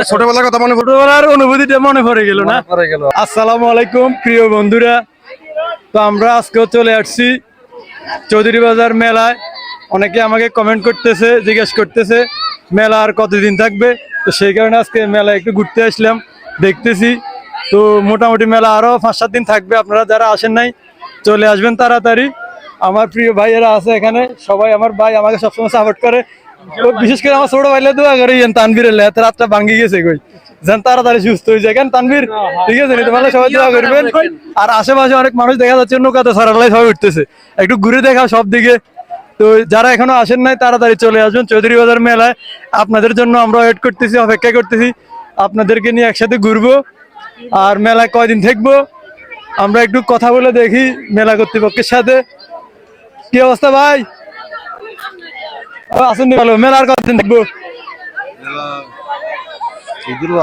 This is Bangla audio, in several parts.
ছোটবেলার কথা ছোটবেলার অনুভূতিটা মনে পড়ে গেল না? আসসালামু আলাইকুম প্রিয় বন্ধুরা, তো আমরা আজকেও চলে আসছি চৌধুরী বাজার মেলায়। অনেকে আমাকে কমেন্ট করতেছে, জিজ্ঞেস করতেছে মেলা আর কতদিন থাকবে। তো সেই কারণে আজকে মেলা একটু ঘুরতে আসলাম, দেখতেছি। তো মোটামুটি মেলা আরো 5-7 দিন থাকবে। আপনারা যারা আসেন নাই চলে আসবেন তাড়াতাড়ি। আমার প্রিয় ভাইয়েরা আছে এখানে, সবাই আমার ভাই, আমাকে সবসময় সাপোর্ট করে। তো বিশেষ করে আমার ছোট ভাইলে দোয়া করে তানভীরের রাতটা ভাঙ্গি গেছে কই, যেন তাড়াতাড়ি সুস্থ হয়ে যায়। কেন তানভীর, ঠিক আছে? তোমার সবাই দোয়া করবেন। আর আশেপাশে অনেক মানুষ দেখা যাচ্ছে নৌকাতে সরালাই সবাই উঠতেছে, একটু ঘুরে দেখা সব দিকে। তো যারা এখনো আসেন নাই তাড়াতাড়ি চলে আসবেন চৌধুরী বাজার মেলায়। আপনাদের জন্য আমরা ওয়েট করতেছি, অপেক্ষা করতেছি। আপনাদেরকে নিয়ে একসাথে ঘুরবো। আর মেলায় কয়দিন থাকবো আমরা একটু কথা বলে দেখি মেলা কর্তৃপক্ষের সাথে। কি অবস্থা ভাই? আসেননি ভালো। মেলার কতদিন থাকবো?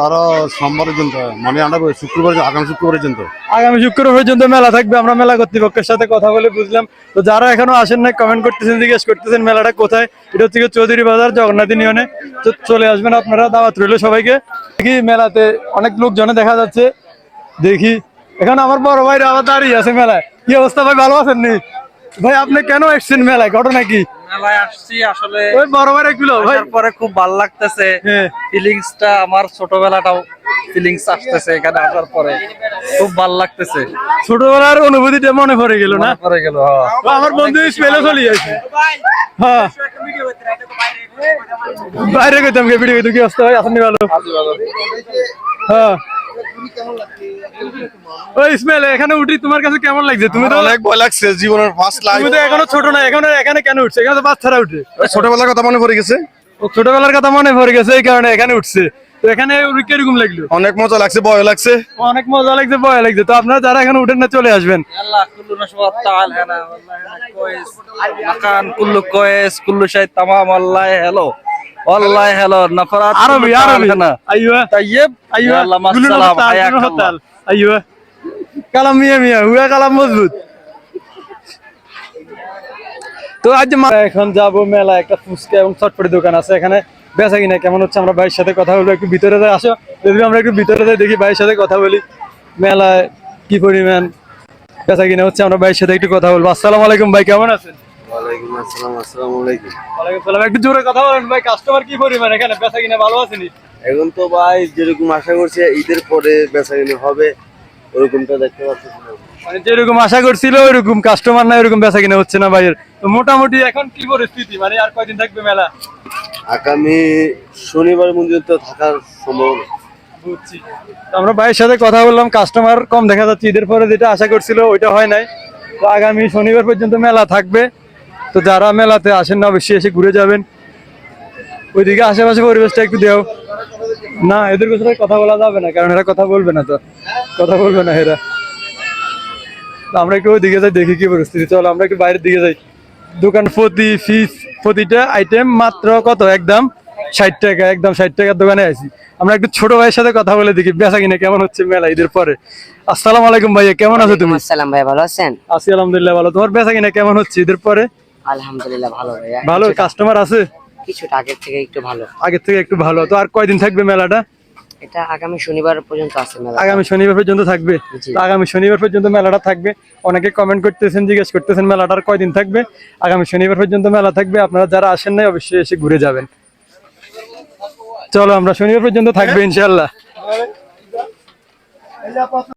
আরো সোমবার পর্যন্ত, মানে আমরা শুক্রবার, আগামী শুক্রবার পর্যন্ত। আগামী শুক্রবার পর্যন্ত মেলা থাকবে। আমরা মেলা কর্তৃপক্ষের সাথে কথা বলে বুঝলাম। তো যারা এখনো আসেন নাই কমেন্ট করতেছেন, জিজ্ঞেস করতেছেন মেলাটা কোথায়। এটা হচ্ছে চৌধুরী বাজার জগন্নাথ ইউনিয়নে। তো চলে আসবেন আপনারা, দাওয়াত রইল সবাইকে। দেখি মেলাতে অনেক লোকজনে দেখা যাচ্ছে। দেখি এখানে আমার বড় ভাইরা আবার দাঁড়িয়ে আছে মেলায়। কি অবস্থা ভাই, ভালো আছেন নি? ভাই আপনি কেন এসছেন মেলায়, ঘটনা কি? মেলায় আসছি আসলে ওই বড় ভাই এগুলো ভাই পরে খুব ভালো লাগতেছে। ফিলিংসটা আমার ছোটবেলাটাও ফিলিংস আসতেছে এখানে আসার পরে, খুব ভালো লাগতেছে। ছোটবেলার অনুভূতিটা মনে পড়ে গেল না? পরে গেল আমার বন্ধু স্পেলে চলে যাচ্ছে। হ্যাঁ বাইরে গেতাম ভিডিও গেতাম। কি অবস্থা ভাই, আসেননি ভালো? হ্যাঁ ওই ইসমাইল, এখানে উঠি তোমার কাছে কেমন লাগছে? তুমি তো অনেক ভয় লাগছে, জীবনের ফার্স্ট লাইফ। তুমি তো এখনো ছোট না, এখানে কেন উঠছে? এখানে তো বাচ্চারা উঠে। ছোটবেলার কথা মনে পড়ে গেছে। ও ছোটবেলার কথা মনে পড়ে গেছে, এই কারণে এখানে উঠছে। তো এখানে কিরকম লাগলো? অনেক মজা লাগছে, ভয় লাগছে। অনেক মজা লাগছে, ভয় লাগছে। তো আপনারা যারা এখানে উঠেন না চলে আসবেন। يلا كلنا شباب تعال هنا والله هنا كويس مكان كله كويس كله شيء تمام والله حلو والله حلو نفرات عربي هنا ايوه طيب ايوه يلا مع السلامة حياك الله ايوه কালাম মিয়া হুয়া কালাম মজবুত। তো আজ এখন যাবো মেলা, একটা ফুচকা এবং চটপটি দোকান আছে এখানে। বেচা কিনা কেমন হচ্ছে আমরা ভাইয়ের সাথে কথা বলবো। একটু ভিতরে যাই, আসো যদি আমরা একটু ভিতরে যাই, দেখি ভাইয়ের সাথে কথা বলি মেলায় কি পরিমাণ বেচা কিনা হচ্ছে। আমরা ভাইয়ের সাথে একটু কথা বলবো। আসসালামু আলাইকুম ভাই, কেমন আছেন? ওয়ালাইকুম আসসালাম। আসসালামু আলাইকুম। ওয়ালাইকুম সালাম। একটু জোরে কথা বলেন ভাই। কাস্টমার কি পরিমাণ এখানে, বেচা কিনা ভালো আছেনি? এখন তো ভাই যেরকম আশা করছি ঈদের পরে বেচাকেনি হবে, ওরকমটা দেখতে পাচ্ছি না। মানে যেরকম আশা করছিল ওইরকম কাস্টমার না, ওইরকম বেচা কিনা হচ্ছে না ভাইয়ের। তো মোটামুটি এখন কি পরিস্থিতি, মানে আর কয়দিন থাকবে মেলা? আগামী শনিবার পর্যন্ত থাকার সম্ভাবনা। বুঝছি। তো আমরা ভাইয়ের সাথে কথা বললাম, কাস্টমার কম দেখা যাচ্ছে। ঈদের পরে যেটা আশা করছিল ওইটা হয় নাই। তো আগামী শনিবার পর্যন্ত মেলা থাকবে। তো যারা মেলাতে আসেন না অবশ্যই এসে ঘুরে যাবেন। ওইদিকে আশেপাশে পরিবেশটা একটু দেও না, এদের সাথে কথা বলা যাবে না, কারণ এরা কথা বলবে না। তো কথা বলবে না এরা। আমরা একটু ওই দিকে যাই, দেখি কি পরিস্থিতি। চলো আমরা একটু বাইরের দিকে যাই। দোকান প্রতিটা আইটেম মাত্র কত? একদম 60 টাকা। একদম 60 টাকার দোকানে আছি আমরা। একটু ছোট ভাইয়ের সাথে কথা বলে দেখি বেচা কিনা কেমন হচ্ছে মেলা ঈদের পরে। আসসালামু আলাইকুম ভাইয়া, কেমন আছো তুমি? আসসালাম ভাই, ভালো আছেন? আছি আলহামদুলিল্লাহ ভালো। তোমার বেচা কিনা কেমন হচ্ছে ঈদের পরে? আলহামদুলিল্লাহ ভালো ভাইয়া। ভালো, কাস্টমার আছে? কিছুটা আগের থেকে একটু ভালো। আগের থেকে একটু ভালো। তো আর কয়দিন থাকবে মেলাটা? এটা আগামী শনিবার পর্যন্ত আছে মেলা। আগামী শনিবার পর্যন্ত থাকবে। জি। তো আগামী শনিবার পর্যন্ত মেলাটা থাকবে। অনেকে কমেন্ট করতেছেন, জিজ্ঞেস করতেছেন মেলাটার কয়দিন থাকবে। আগামী শনিবার পর্যন্ত মেলা থাকবে। আপনারা যারা আসেন নাই অবশ্যই এসে ঘুরে যাবেন। চলো আমরা শনিবার পর্যন্ত থাকবে ইনশাআল্লাহ।